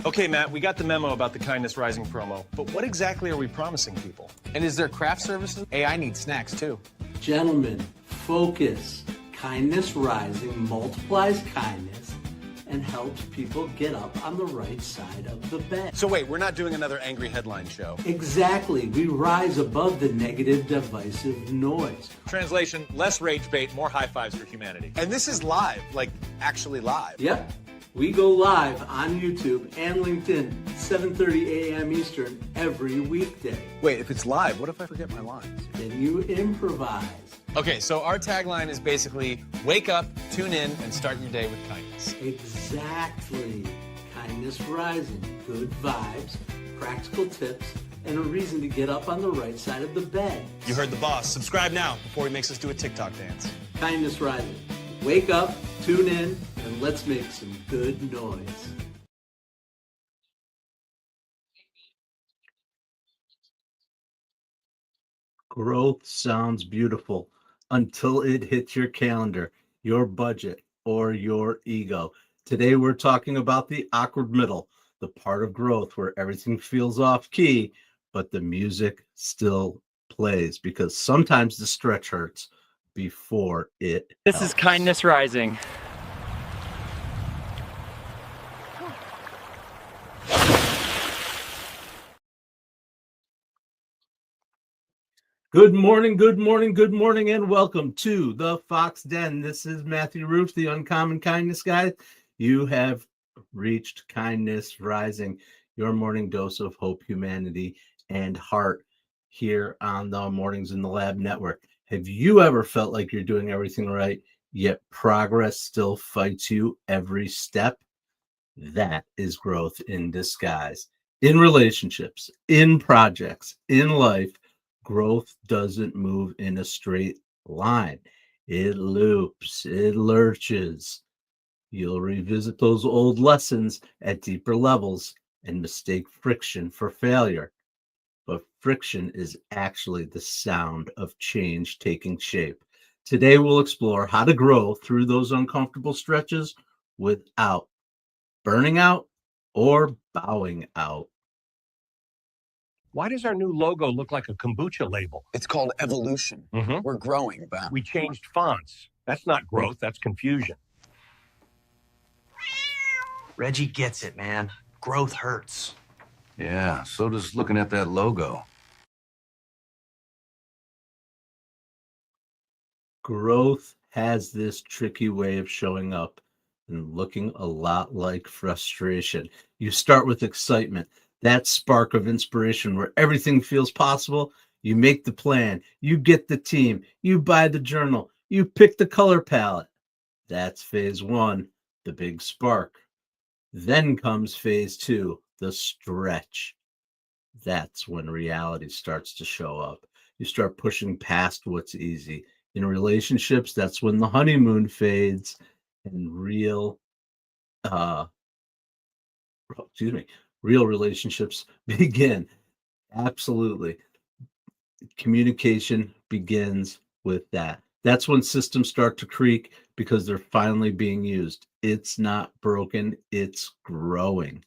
Okay, Matt, we got the memo about the Kindness Rising promo, but what exactly are we promising people? And is there craft services? Hey, I need snacks too. Gentlemen, focus. Kindness Rising multiplies kindness and helps people get up on the right side of the bed. So wait, we're not doing another angry headline show. Exactly. We rise above the negative, divisive noise. Translation, less rage bait, more high fives for humanity. And this is live, like actually live. Yep. We go live on YouTube and LinkedIn, 7:30 a.m. Eastern every weekday. Wait, if it's live, what if I forget my lines? Then you improvise. Okay, so our tagline is basically wake up, tune in, and start your day with kindness. Exactly. Kindness Rising. Good vibes, practical tips, and a reason to get up on the right side of the bed. You heard the boss. Subscribe now before he makes us do a TikTok dance. Kindness Rising. Wake up, tune in, and let's make some good noise. Growth sounds beautiful until it hits your calendar, your budget, or your ego. Today, we're talking about the awkward middle, the part of growth where everything feels off key, but the music still plays because sometimes the stretch hurts before it This helps. is Kindness Rising. Good morning, good morning, good morning, and welcome to the Fox Den. This is Matthew Rouff, the Uncommon Kindness Guy. You have reached Kindness Rising, your morning dose of hope, humanity, and heart here on the Mornings in the Lab Network. Have you ever felt like you're doing everything right, yet progress still fights you every step? That is growth in disguise. In relationships, in projects, in life, growth doesn't move in a straight line. It loops, it lurches. You'll revisit those old lessons at deeper levels and mistake friction for failure. But friction is actually the sound of change taking shape. Today, we'll explore how to grow through those uncomfortable stretches without burning out or bowing out. Why does our new logo look like a kombucha label? It's called evolution. We're growing, Bam. We changed fonts. That's not growth, that's confusion. Reggie gets it, man. Growth hurts. Yeah, so does looking at that logo. Growth has this tricky way of showing up and looking a lot like frustration. You start with excitement, that spark of inspiration where everything feels possible. You make the plan, you get the team, you buy the journal, you pick the color palette. That's phase one, the big spark. Then comes phase two, the stretch. That's when reality starts to show up. You start pushing past what's easy. In relationships, that's when the honeymoon fades and real relationships begin. Absolutely. Communication begins with that. That's when systems start to creak because they're finally being used. It's not broken, it's growing.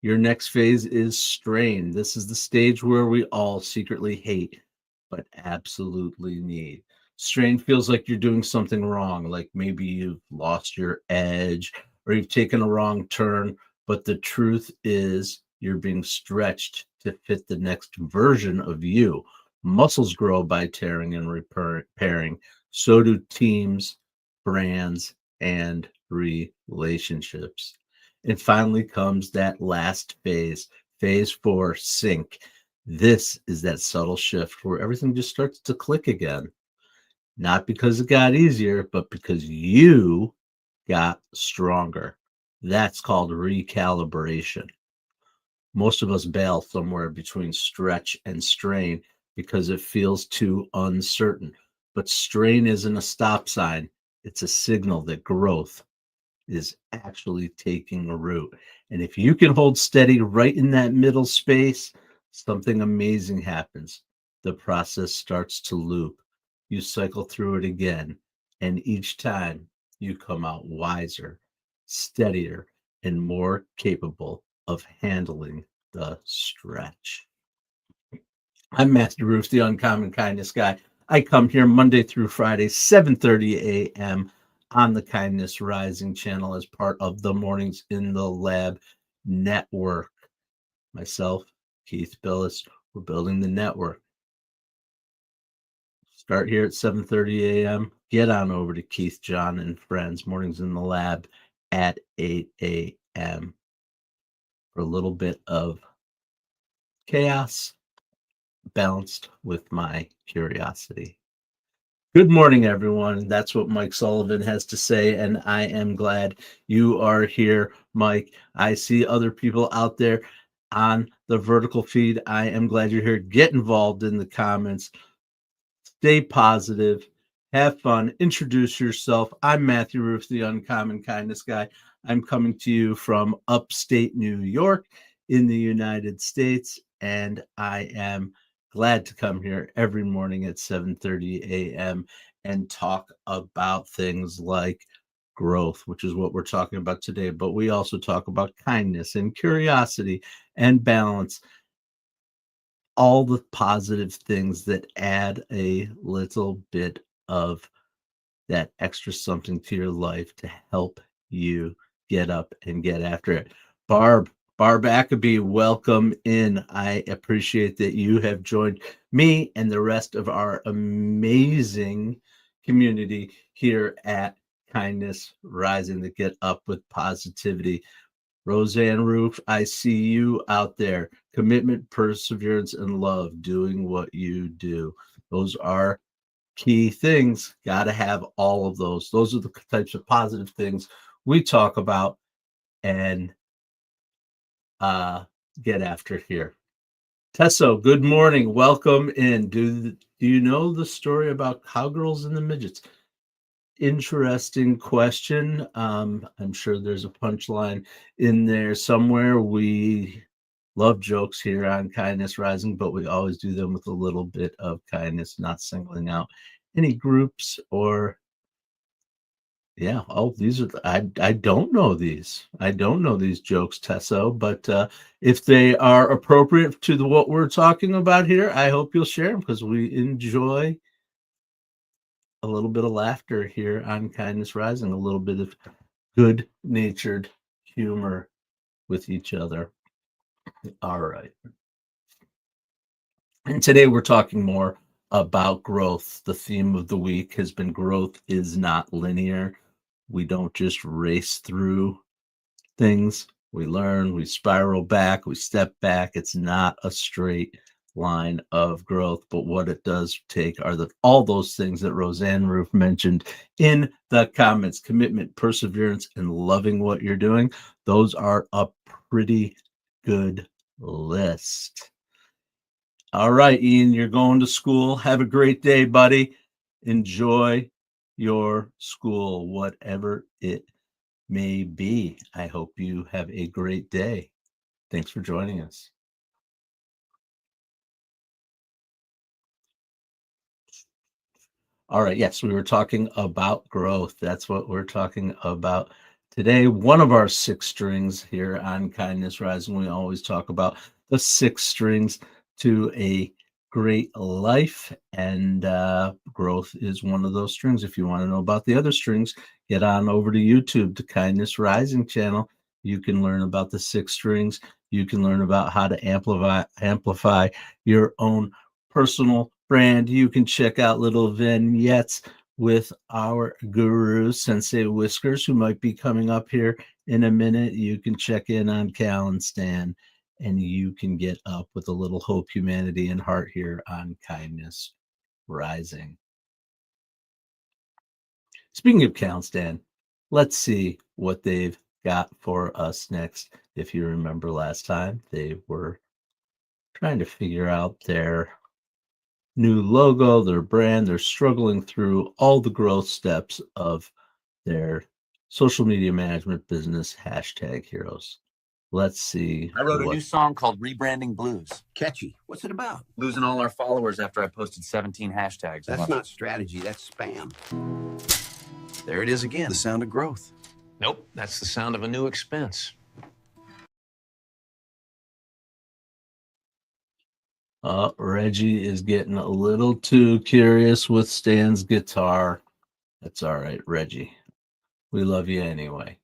Your next phase is strain. This is the stage where we all secretly hate, but absolutely need. Strain feels like you're doing something wrong, like maybe you've lost your edge or you've taken a wrong turn, but the truth is you're being stretched to fit the next version of you. Muscles grow by tearing and repairing. So do teams, brands, and relationships. And finally comes that last phase, phase four, sync. This is that subtle shift where everything just starts to click again. Not because it got easier, but because you got stronger. That's called recalibration. Most of us bail somewhere between stretch and strain because it feels too uncertain. But strain isn't a stop sign. It's a signal that growth is actually taking root. And if you can hold steady right in that middle space, something amazing happens. The process starts to loop. You cycle through it again. And each time you come out wiser, steadier, and more capable of handling the stretch. I'm Master Rouff, the Uncommon Kindness Guy. I come here Monday through Friday, 7:30 a.m. on the Kindness Rising channel as part of the Mornings in the Lab network. Myself, Keith Billis, we're building the network. Start here at 7:30 a.m. Get on over to Keith, John, and Friends, Mornings in the Lab at 8 a.m. for a little bit of chaos balanced with my curiosity. Good morning, everyone. That's what Mike Sullivan has to say, and I am glad you are here, Mike. I see other people out there on the vertical feed. I am glad you're here. Get involved in the comments. Stay positive. Have fun. Introduce yourself. I'm Matthew Rouff, the Uncommon Kindness Guy. I'm coming to you from upstate New York in the United States, and I am glad to come here every morning at 7:30 a.m. and talk about things like growth, which is what we're talking about today. But we also talk about kindness and curiosity and balance, all the positive things that add a little bit of that extra something to your life to help you get up and get after it. Barb Ackaby, welcome in. I appreciate that you have joined me and the rest of our amazing community here at Kindness Rising, to get up with positivity. Roseanne Rouff, I see you out there. Commitment, perseverance, and love, doing what you do. Those are key things. Got to have all of those. Those are the types of positive things we talk about and get after here. Tesso, good morning. Welcome in. Do you know the story about cowgirls and the midgets? Interesting question. I'm sure there's a punchline in there somewhere. We love jokes here on Kindness Rising, but we always do them with a little bit of kindness, not singling out any groups or these are I don't know these. I don't know these jokes, Tesso, but if they are appropriate to what we're talking about here, I hope you'll share them, because we enjoy a little bit of laughter here on Kindness Rising, a little bit of good-natured humor with each other. All right. And today we're talking more about growth. The theme of the week has been growth is not linear. We don't just race through things. We learn, we spiral back, we step back. It's not a straight line of growth, but what it does take are all those things that Roseanne Rouff mentioned in the comments: commitment, perseverance, and loving what you're doing. Those are a pretty good list. All right, Ian, you're going to school. Have a great day, buddy. Enjoy your school, whatever it may be. I hope you have a great day. Thanks for joining us. All right, yes, we were talking about growth. That's what we're talking about today. One of our 6 strings here on Kindness Rising. We always talk about the 6 strings to a great life, and growth is one of those strings. If you want to know about the other strings, get on over to YouTube, to Kindness Rising channel. You can learn about the 6 strings. You can learn about how to amplify your own personal brand. You can check out little vignettes with our guru, Sensei Whiskers, who might be coming up here in a minute. You can check in on Cal and Stan, and you can get up with a little hope, humanity, and heart here on Kindness Rising. Speaking of Cal and Stan, let's see what they've got for us next. If you remember last time, they were trying to figure out their new logo, their brand. They're struggling through all the growth steps of their social media management business, #heroes. Let's see. I wrote a new song called Rebranding Blues. Catchy. What's it about? Losing all our followers after I posted 17 hashtags. That's not strategy, that's spam. There it is again. The sound of growth. Nope, that's the sound of a new expense. Reggie is getting a little too curious with Stan's guitar. That's all right, Reggie. We love you anyway.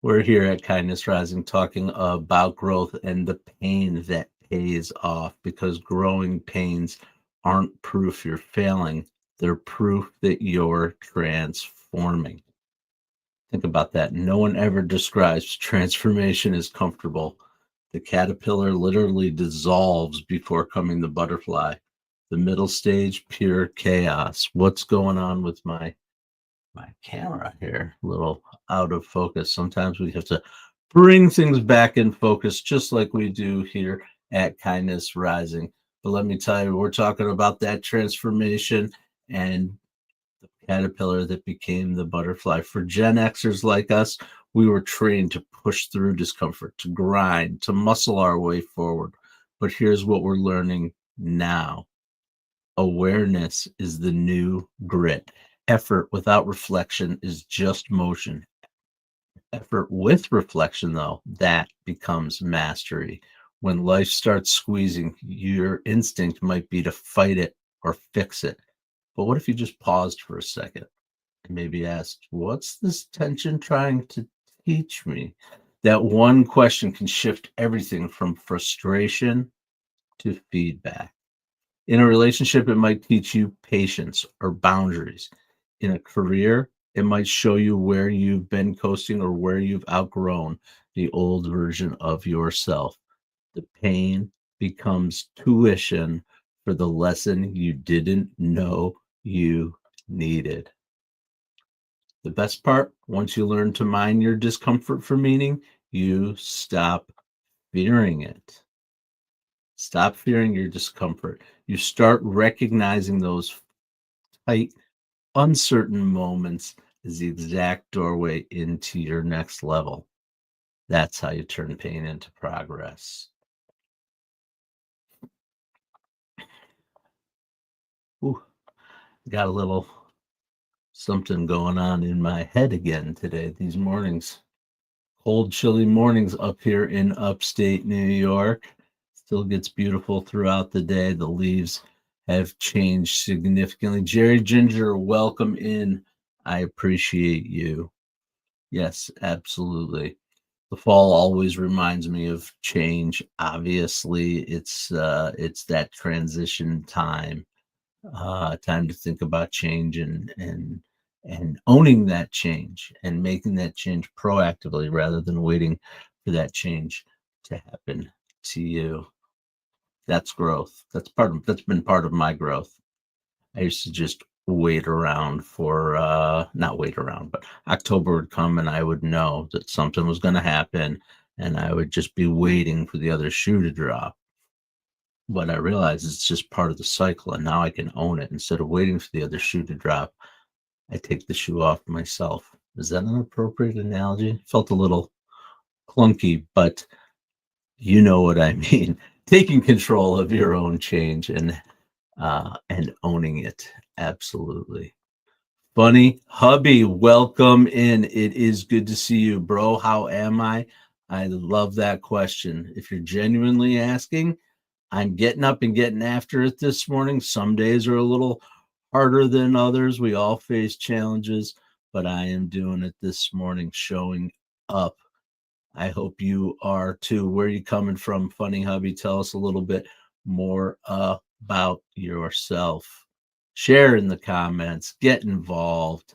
We're here at Kindness Rising talking about growth and the pain that pays off, because growing pains aren't proof you're failing. They're proof that you're transforming. Think about that. No one ever describes transformation as comfortable. The caterpillar literally dissolves before coming the butterfly. The middle stage, pure chaos. What's going on with my camera here? A little out of focus. Sometimes we have to bring things back in focus, just like we do here at Kindness Rising. But let me tell you, we're talking about that transformation and the caterpillar that became the butterfly. For Gen Xers like us, we were trained to push through discomfort, to grind, to muscle our way forward. But here's what we're learning now. Awareness is the new grit. Effort without reflection is just motion. Effort with reflection, though, that becomes mastery. When life starts squeezing, your instinct might be to fight it or fix it. But what if you just paused for a second and maybe asked, what's this tension trying to teach me? That one question can shift everything from frustration to feedback. In a relationship, it might teach you patience or boundaries. In a career, it might show you where you've been coasting or where you've outgrown the old version of yourself. The pain becomes tuition for the lesson you didn't know you needed. The best part, once you learn to mine your discomfort for meaning, you stop fearing it. Stop fearing your discomfort. You start recognizing those tight, uncertain moments as the exact doorway into your next level. That's how you turn pain into progress. Ooh, got a little something going on in my head again today, these mornings. Cold, chilly mornings up here in upstate New York. Still gets beautiful throughout the day. The leaves have changed significantly. Jerry Ginger, welcome in. I appreciate you. Yes, absolutely. The fall always reminds me of change. Obviously, it's that transition time. Time to think about change and owning that change and making that change proactively rather than waiting for that change to happen to you. That's growth. That's been part of my growth. I used to just wait around for not wait around, but October would come and I would know that something was going to happen and I would just be waiting for the other shoe to drop. But I realized it's just part of the cycle, and now I can own it. Instead of waiting for the other shoe to drop, I take the shoe off myself. Is that an appropriate analogy? Felt a little clunky, but you know what I mean. Taking control of your own change and owning it. Absolutely. Bunny Hubby, welcome in. It is good to see you, bro. How am I? I love that question. If you're genuinely asking, I'm getting up and getting after it this morning. Some days are a little harder than others. We all face challenges, but I am doing it this morning, showing up. I hope you are too. Where are you coming from, Funny Hubby? Tell us a little bit more about yourself. Share in the comments. Get involved.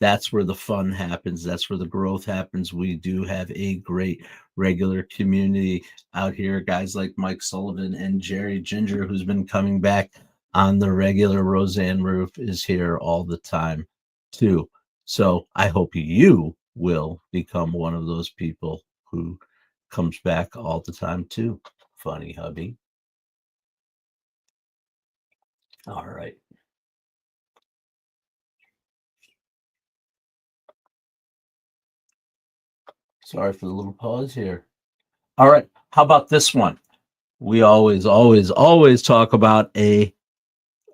That's where the fun happens. That's where the growth happens. We do have a great regular community out here. Guys like Mike Sullivan and Jerry Ginger, who's been coming back on the regular. Roseanne Rouff is here all the time too. So I hope you will become one of those people who comes back all the time too. Funny Hubby. All right. Sorry for the little pause here. All right. How about this one? We always talk about a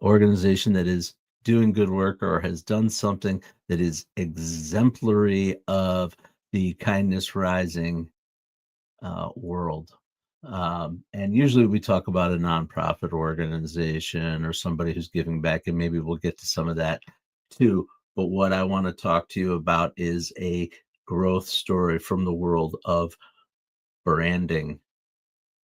organization that is doing good work or has done something that is exemplary of the Kindness Rising world. And usually we talk about a nonprofit organization or somebody who's giving back, and maybe we'll get to some of that too. But what I want to talk to you about is a growth story from the world of branding.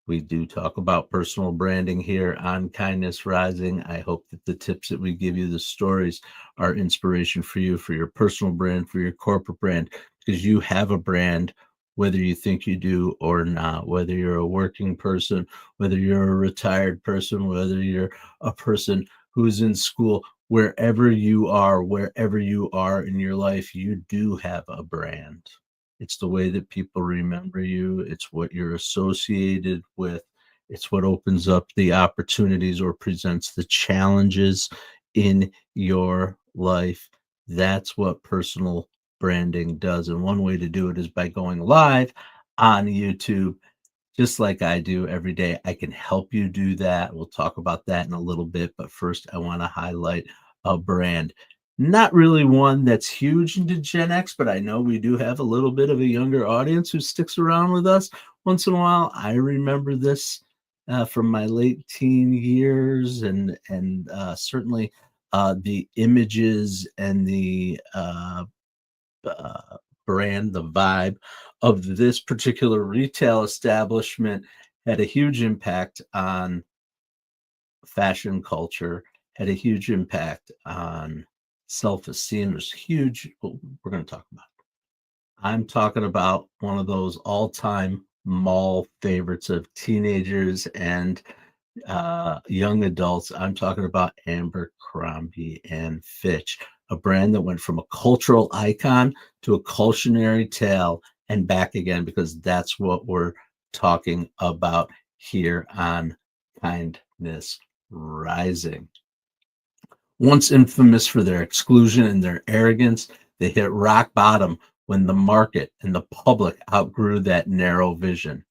We do talk about personal branding here on Kindness Rising. I hope that the tips that we give you, the stories, are inspiration for you, for your personal brand, for your corporate brand, because you have a brand, whether you think you do or not, whether you're a working person, whether you're a retired person, whether you're a person who's in school, wherever you are in your life, you do have a brand. It's the way that people remember you. It's what you're associated with. It's what opens up the opportunities or presents the challenges in your life. That's what personal branding does. And one way to do it is by going live on YouTube, just like I do every day. I can help you do that. We'll talk about that in a little bit. But first, I want to highlight a brand. Not really one that's huge into Gen X, but I know we do have a little bit of a younger audience who sticks around with us once in a while. I remember this from my late teen years, and certainly the images and the brand, the vibe of this particular retail establishment had a huge impact on fashion culture, had a huge impact on self-esteem. There's huge, we're going to talk about. I'm talking about one of those all-time mall favorites of teenagers and young adults. I'm talking about Abercrombie and Fitch, a brand that went from a cultural icon to a cautionary tale and back again, because that's what we're talking about here on Kindness Rising. Once infamous for their exclusion and their arrogance, they hit rock bottom when the market and the public outgrew that narrow vision.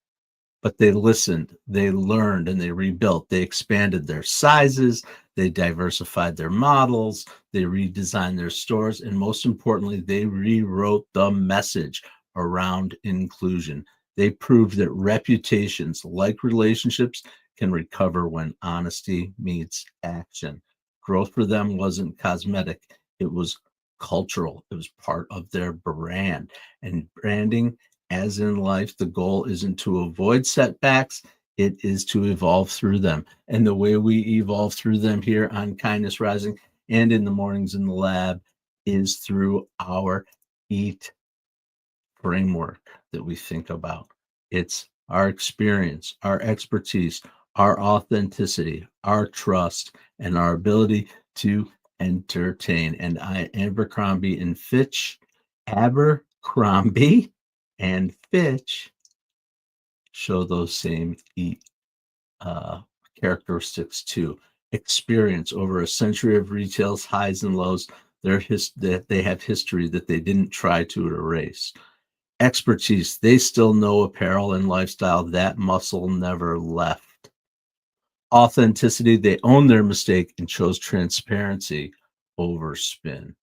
But they listened, they learned, and they rebuilt. They expanded their sizes, they diversified their models, they redesigned their stores, and most importantly, they rewrote the message around inclusion. They proved that reputations, like relationships, can recover when honesty meets action. Growth for them wasn't cosmetic, it was cultural. It was part of their brand. And branding, as in life, the goal isn't to avoid setbacks, it is to evolve through them. And the way we evolve through them here on Kindness Rising and in the mornings in the lab is through our EAT framework that we think about. It's our experience, our expertise, our authenticity, our trust, and our ability to entertain. And Abercrombie and Fitch show those same characteristics too. Experience over a century of retail's highs and lows. They have history that they didn't try to erase. Expertise, they still know apparel and lifestyle. That muscle never left. Authenticity, they owned their mistake and chose transparency over spin.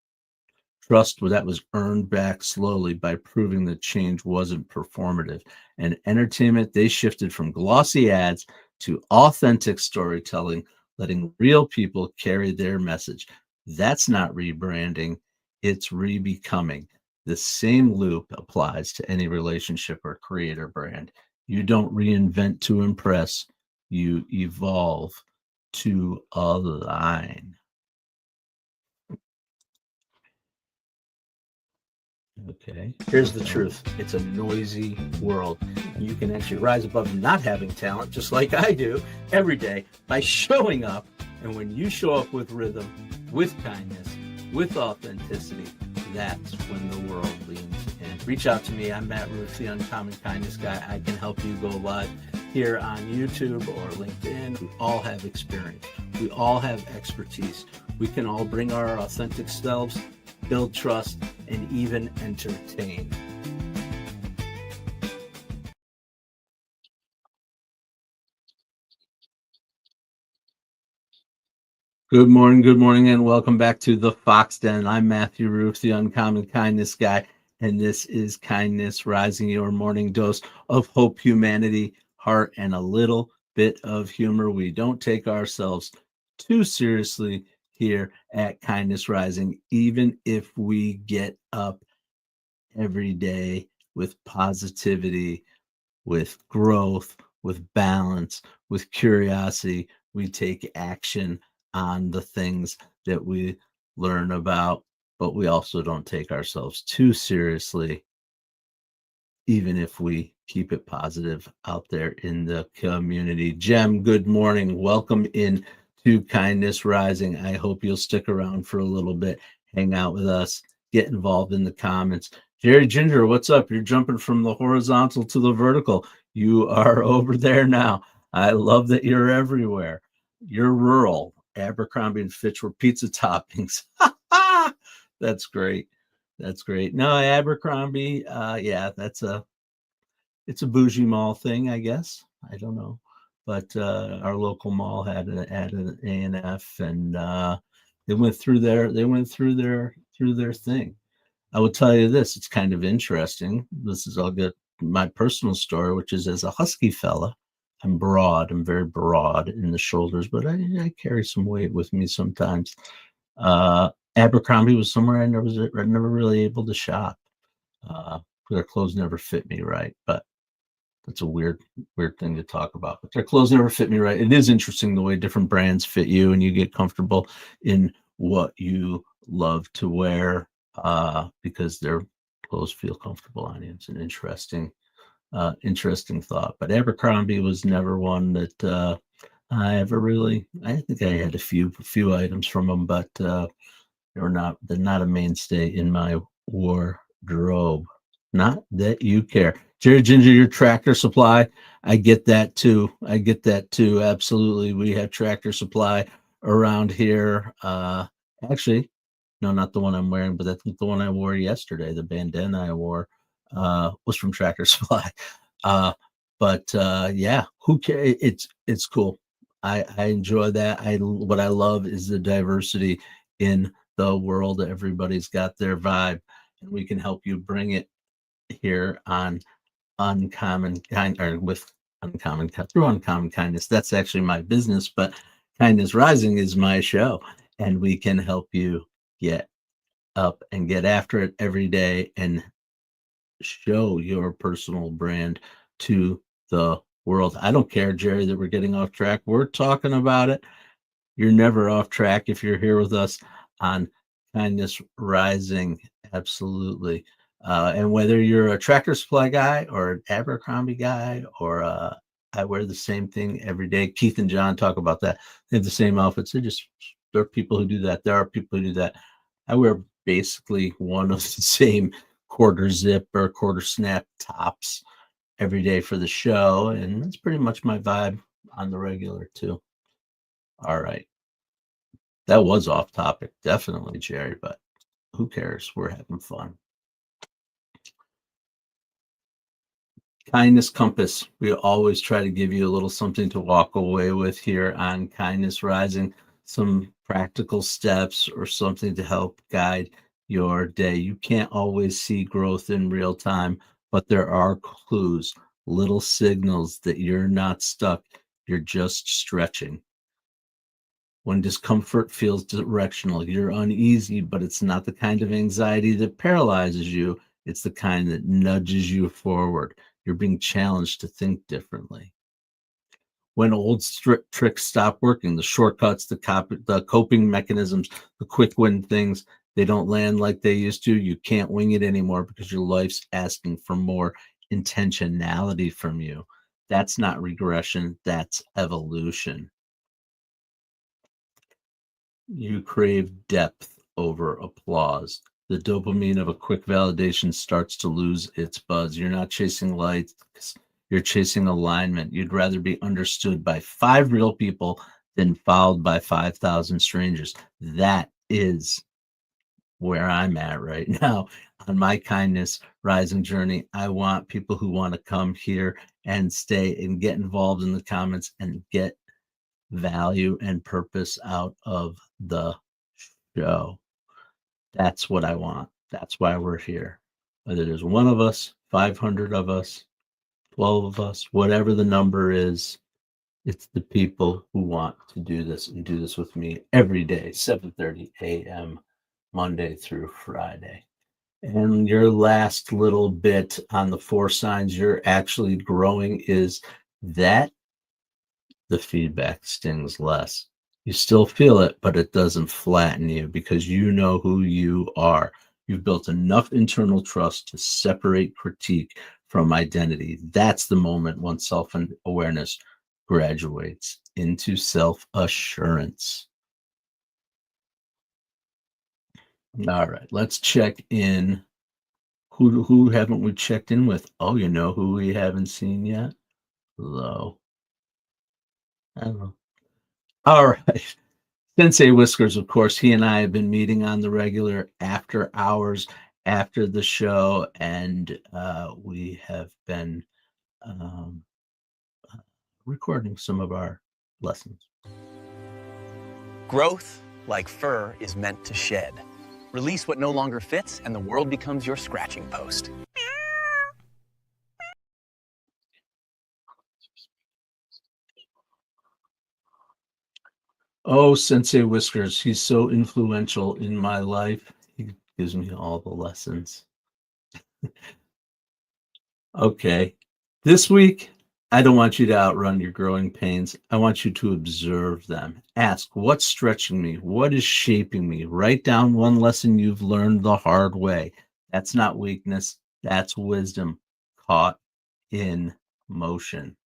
Trust, that was earned back slowly by proving that change wasn't performative. And entertainment, they shifted from glossy ads to authentic storytelling, letting real people carry their message. That's not rebranding, it's rebecoming. The same loop applies to any relationship or creator brand. You don't reinvent to impress, you evolve to align. Okay, here's the truth. It's a noisy world. You can actually rise above not having talent, just like I do, every day by showing up. And when you show up with rhythm, with kindness, with authenticity, that's when the world leans in. Reach out to me. I'm Matt Rouff, the Uncommon Kindness Guy. I can help you go live here on YouTube or LinkedIn. We all have experience. We all have expertise. We can all bring our authentic selves, build trust, and even entertain. Good morning, and welcome back to the Fox Den. I'm Matthew Rouff, the Uncommon Kindness Guy, and this is Kindness Rising, your morning dose of hope, humanity, heart and a little bit of humor. We don't take ourselves too seriously here at Kindness Rising, even if we get up every day with positivity, with growth, with balance, with curiosity. We take action on the things that we learn about, but we also don't take ourselves too seriously, even if we keep it positive out there in the community. Jem, good morning. Welcome in to Kindness Rising. I hope you'll stick around for a little bit, hang out with us, get involved in the comments. Jerry Ginger, what's up? You're jumping from the horizontal to the vertical. You are over there now. I love that you're everywhere. You're rural. Abercrombie and Fitch were pizza toppings. That's great. That's great. No, Abercrombie, yeah, it's a bougie mall thing, I guess. I don't know. But our local mall had an A&F, and they went through their thing. I will tell you this, it's kind of interesting. I'll get my personal story, which is as a husky fella, I'm broad. I'm very broad in the shoulders, but I carry some weight with me sometimes. Abercrombie was somewhere I never really able to shop. Their clothes never fit me right, but that's a weird thing to talk about. But their clothes never fit me right. It is interesting the way different brands fit you and you get comfortable in what you love to wear because their clothes feel comfortable on you. It's an interesting thought. But Abercrombie was never one that I ever really. I think I had a few items from them, but they're not a mainstay in my wardrobe. Not that you care. Jerry Ginger, your Tractor Supply. I get that too. Absolutely. We have Tractor Supply around here. Actually, no, not the one I'm wearing, but I think the one I wore yesterday, the bandana I wore, was from Tractor Supply. But yeah, who cares? It's cool. I enjoy that. What I love is the diversity in the world. Everybody's got their vibe, and we can help you bring it here on Uncommon Kind, or with through Uncommon Kindness. That's actually my business, but Kindness Rising is my show, and we can help you get up and get after it every day and show your personal brand to the world. I don't care, Jerry, that we're getting off track. We're talking about it. You're never off track if you're here with us on Kindness Rising. Absolutely. And whether you're a Tractor Supply guy or an Abercrombie guy, or I wear the same thing every day. Keith and John talk about that. They have the same outfits. There are people who do that. There are people who do that. I wear basically one of the same quarter zip or quarter snap tops every day for the show. And that's pretty much my vibe on the regular too. All right. That was off topic, definitely, Jerry, but who cares? We're having fun. Kindness Compass. We always try to give you a little something to walk away with here on Kindness Rising, some practical steps or something to help guide your day. You can't always see growth in real time, but there are clues, little signals that you're not stuck, you're just stretching. When discomfort feels directional, you're uneasy, but it's not the kind of anxiety that paralyzes you. It's the kind that nudges you forward. You're being challenged to think differently. When old tricks stop working, the shortcuts, the coping mechanisms, the quick win things, they don't land like they used to. You can't wing it anymore because your life's asking for more intentionality from you. That's not regression, that's evolution. You crave depth over applause. The dopamine of a quick validation starts to lose its buzz. You're not chasing likes, you're chasing alignment. You'd rather be understood by 5 real people than followed by 5,000 strangers. That is where I'm at right now on my Kindness Rising journey. I want people who want to come here and stay and get involved in the comments and get value and purpose out of the show. That's what I want. That's why we're here. Whether there's one of us, 500 of us, 12 of us, whatever the number is. It's the people who want to do this and do this with me every day, 7:30 a.m., Monday through Friday. And your last little bit on the 4 signs you're actually growing is that the feedback stings less. You still feel it, but it doesn't flatten you because you know who you are. You've built enough internal trust to separate critique from identity. That's the moment when self-awareness graduates into self-assurance. All right, let's check in. Who haven't we checked in with? Oh, you know who we haven't seen yet? Low. I don't know. All right. Sensei Whiskers, of course, he and I have been meeting on the regular after hours after the show, and we have been recording some of our lessons. Growth, like fur, is meant to shed. Release what no longer fits, and the world becomes your scratching post. Oh, Sensei Whiskers, he's so influential in my life. He gives me all the lessons. Okay. This week, I don't want you to outrun your growing pains. I want you to observe them. Ask, what's stretching me? What is shaping me? Write down one lesson you've learned the hard way. That's not weakness. That's wisdom caught in motion.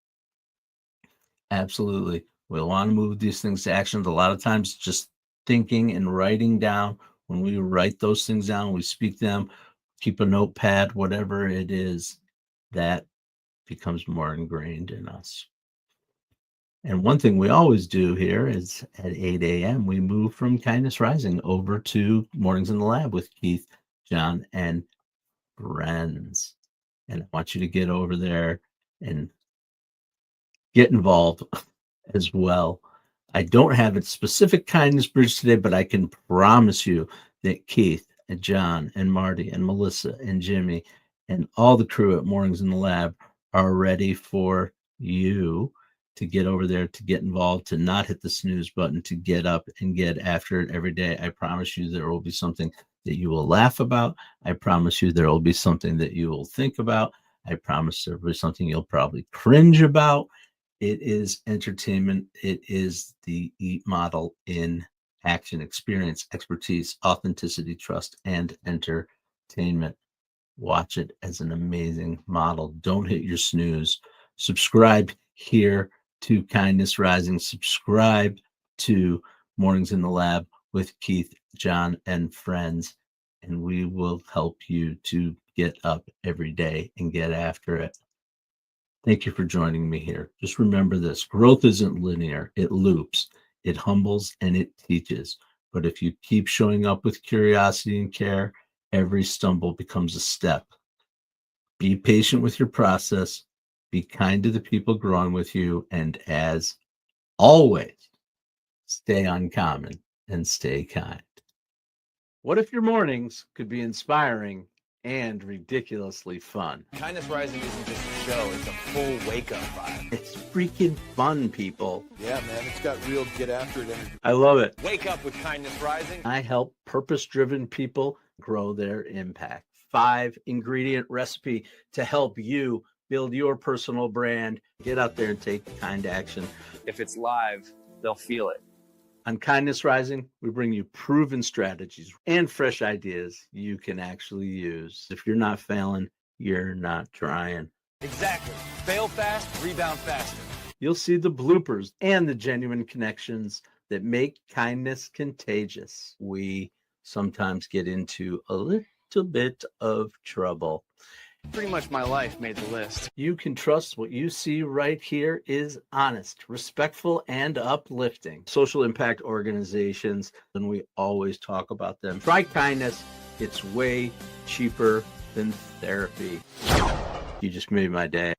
Absolutely. We'll want to move these things to action. A lot of times just thinking and writing down. When we write those things down, we speak them, keep a notepad, whatever it is, that becomes more ingrained in us. And one thing we always do here is at 8 a.m., we move from Kindness Rising over to Mornings in the Lab with Keith, John, and friends. And I want you to get over there and get involved as well. I don't have a specific kindness bridge today, but I can promise you that Keith and John and Marty and Melissa and Jimmy and all the crew at Mornings in the Lab are ready for you to get over there, to get involved, to not hit the snooze button, to get up and get after it every day. I promise you there will be something that you will laugh about. I promise you there will be something that you will think about. I promise there will be something you'll probably cringe about. It is entertainment. It is the EAT model in action: experience, expertise, authenticity, trust, and entertainment. Watch it as an amazing model. Don't hit your snooze. Subscribe here to Kindness Rising. Subscribe to Mornings in the Lab with Keith, John, and friends, and we will help you to get up every day and get after it. Thank you for joining me here. Just remember this: growth isn't linear. It loops, it humbles, and it teaches. But if you keep showing up with curiosity and care, every stumble becomes a step. Be patient with your process. Be kind to the people growing with you. And as always, stay uncommon and stay kind. What if your mornings could be inspiring and ridiculously fun? Kindness Rising isn't just a show, it's a full wake-up vibe. It's freaking fun, people. Yeah, man, it's got real get after it energy. I love it. Wake up with Kindness Rising. I help purpose-driven people grow their impact. 5-ingredient recipe to help you build your personal brand. Get out there and take kind action. If it's live, they'll feel it. On Kindness Rising, we bring you proven strategies and fresh ideas you can actually use. If you're not failing, you're not trying. Exactly. Fail fast, rebound faster. You'll see the bloopers and the genuine connections that make kindness contagious. We sometimes get into a little bit of trouble. Pretty much my life made the list. You can trust what you see right here is honest, respectful, and uplifting. Social impact organizations, and we always talk about them. Try kindness. It's way cheaper than therapy. You just made my day.